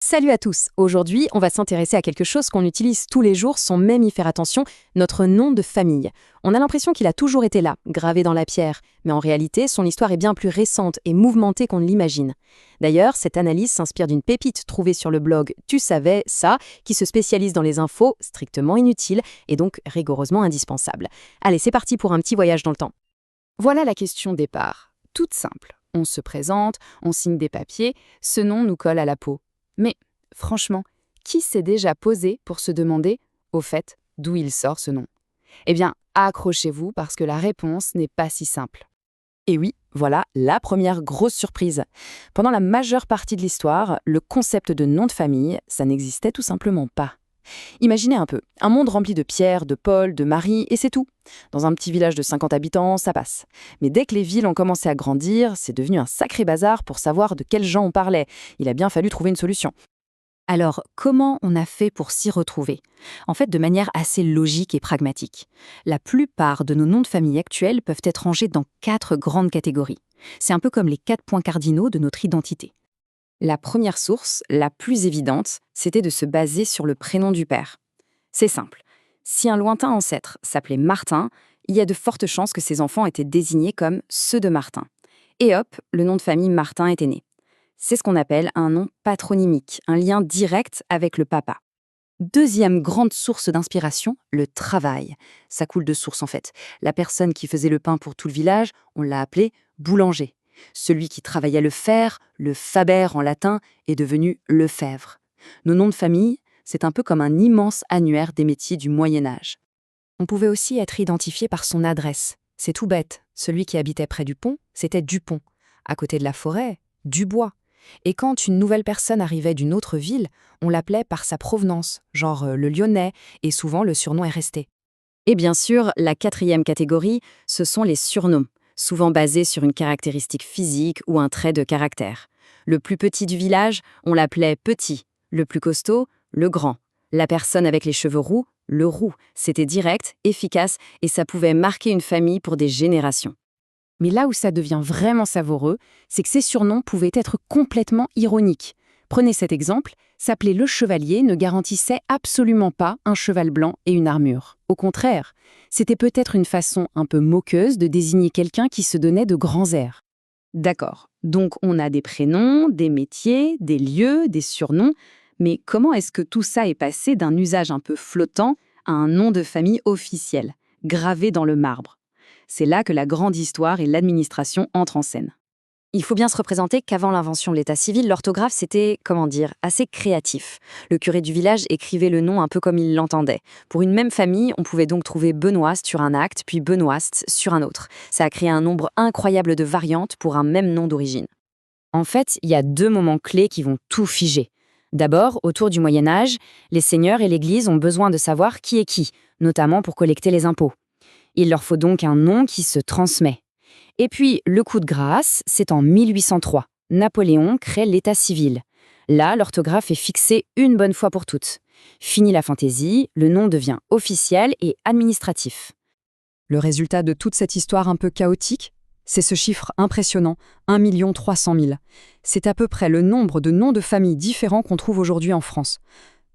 Salut à tous. Aujourd'hui, on va s'intéresser à quelque chose qu'on utilise tous les jours sans même y faire attention, notre nom de famille. On a l'impression qu'il a toujours été là, gravé dans la pierre, mais en réalité, son histoire est bien plus récente et mouvementée qu'on ne l'imagine. D'ailleurs, cette analyse s'inspire d'une pépite trouvée sur le blog Tu savais ça, qui se spécialise dans les infos strictement inutiles et donc rigoureusement indispensables. Allez, c'est parti pour un petit voyage dans le temps. Voilà la question départ. Toute simple. On se présente, on signe des papiers, ce nom nous colle à la peau. Mais, franchement, qui s'est déjà posé pour se demander, au fait, d'où il sort ce nom? Eh bien, accrochez-vous parce que la réponse n'est pas si simple. Et oui, voilà la première grosse surprise. Pendant la majeure partie de l'histoire, le concept de nom de famille, ça n'existait tout simplement pas. Imaginez un peu, un monde rempli de Pierre, de Paul, de Marie, et c'est tout. Dans un petit village de 50 habitants, ça passe. Mais dès que les villes ont commencé à grandir, c'est devenu un sacré bazar pour savoir de quels gens on parlait. Il a bien fallu trouver une solution. Alors, comment on a fait pour s'y retrouver? En fait, de manière assez logique et pragmatique. La plupart de nos noms de famille actuels peuvent être rangés dans 4 grandes catégories. C'est un peu comme les 4 points cardinaux de notre identité. La première source, la plus évidente, c'était de se baser sur le prénom du père. C'est simple. Si un lointain ancêtre s'appelait Martin, il y a de fortes chances que ses enfants étaient désignés comme ceux de Martin. Et hop, le nom de famille Martin était né. C'est ce qu'on appelle un nom patronymique, un lien direct avec le papa. Deuxième grande source d'inspiration, le travail. Ça coule de source en fait. La personne qui faisait le pain pour tout le village, on l'a appelé boulanger. Celui qui travaillait le fer, le faber en latin, est devenu Lefebvre. Nos noms de famille, c'est un peu comme un immense annuaire des métiers du Moyen Âge. On pouvait aussi être identifié par son adresse. C'est tout bête. Celui qui habitait près du pont, c'était Dupont. À côté de la forêt, Dubois. Et quand une nouvelle personne arrivait d'une autre ville, on l'appelait par sa provenance, genre le Lyonnais, et souvent le surnom est resté. Et bien sûr, la quatrième catégorie, ce sont les surnoms, souvent basés sur une caractéristique physique ou un trait de caractère. Le plus petit du village, on l'appelait petit, le plus costaud, le grand. La personne avec les cheveux roux, le roux. C'était direct, efficace et ça pouvait marquer une famille pour des générations. Mais là où ça devient vraiment savoureux, c'est que ces surnoms pouvaient être complètement ironiques. Prenez cet exemple, s'appeler le chevalier ne garantissait absolument pas un cheval blanc et une armure. Au contraire, c'était peut-être une façon un peu moqueuse de désigner quelqu'un qui se donnait de grands airs. D'accord, donc on a des prénoms, des métiers, des lieux, des surnoms, mais comment est-ce que tout ça est passé d'un usage un peu flottant à un nom de famille officiel, gravé dans le marbre? C'est là que la grande histoire et l'administration entrent en scène. Il faut bien se représenter qu'avant l'invention de l'état civil, l'orthographe, c'était, assez créatif. Le curé du village écrivait le nom un peu comme il l'entendait. Pour une même famille, on pouvait donc trouver Benoîst sur un acte, puis Benoîst sur un autre. Ça a créé un nombre incroyable de variantes pour un même nom d'origine. En fait, il y a 2 moments clés qui vont tout figer. D'abord, autour du Moyen Âge, les seigneurs et l'Église ont besoin de savoir qui est qui, notamment pour collecter les impôts. Il leur faut donc un nom qui se transmet. Et puis, le coup de grâce, c'est en 1803. Napoléon crée l'état civil. Là, l'orthographe est fixée une bonne fois pour toutes. Fini la fantaisie, le nom devient officiel et administratif. Le résultat de toute cette histoire un peu chaotique, c'est ce chiffre impressionnant, 1 300 000. C'est à peu près le nombre de noms de familles différents qu'on trouve aujourd'hui en France.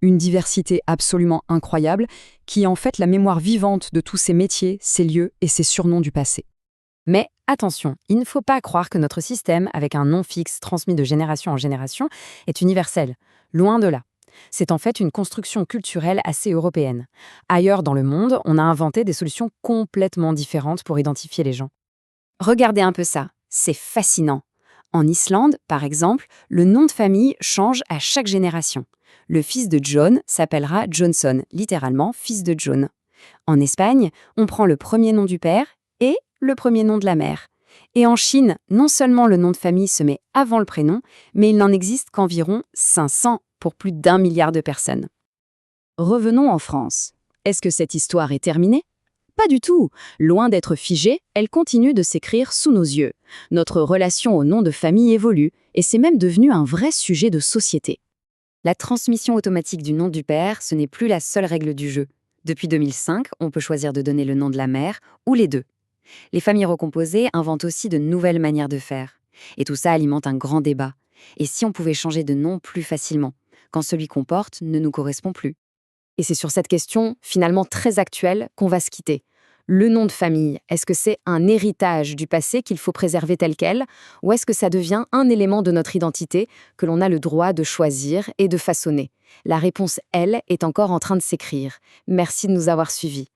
Une diversité absolument incroyable qui est en fait la mémoire vivante de tous ces métiers, ces lieux et ces surnoms du passé. Mais attention, il ne faut pas croire que notre système, avec un nom fixe transmis de génération en génération, est universel. Loin de là. C'est en fait une construction culturelle assez européenne. Ailleurs dans le monde, on a inventé des solutions complètement différentes pour identifier les gens. Regardez un peu ça, c'est fascinant. En Islande, par exemple, le nom de famille change à chaque génération. Le fils de John s'appellera Johnson, littéralement fils de John. En Espagne, on prend le premier nom du père et le premier nom de la mère. Et en Chine, non seulement le nom de famille se met avant le prénom, mais il n'en existe qu'environ 500 pour plus d'1 milliard de personnes. Revenons en France. Est-ce que cette histoire est terminée? Pas du tout. Loin d'être figée, elle continue de s'écrire sous nos yeux. Notre relation au nom de famille évolue, et c'est même devenu un vrai sujet de société. La transmission automatique du nom du père, ce n'est plus la seule règle du jeu. Depuis 2005, on peut choisir de donner le nom de la mère, ou les deux. Les familles recomposées inventent aussi de nouvelles manières de faire. Et tout ça alimente un grand débat. Et si on pouvait changer de nom plus facilement? quand celui qu'on porte ne nous correspond plus? Et c'est sur cette question, finalement très actuelle, qu'on va se quitter. Le nom de famille, est-ce que c'est un héritage du passé qu'il faut préserver tel quel, ou est-ce que ça devient un élément de notre identité que l'on a le droit de choisir et de façonner? La réponse, elle, est encore en train de s'écrire. Merci de nous avoir suivis.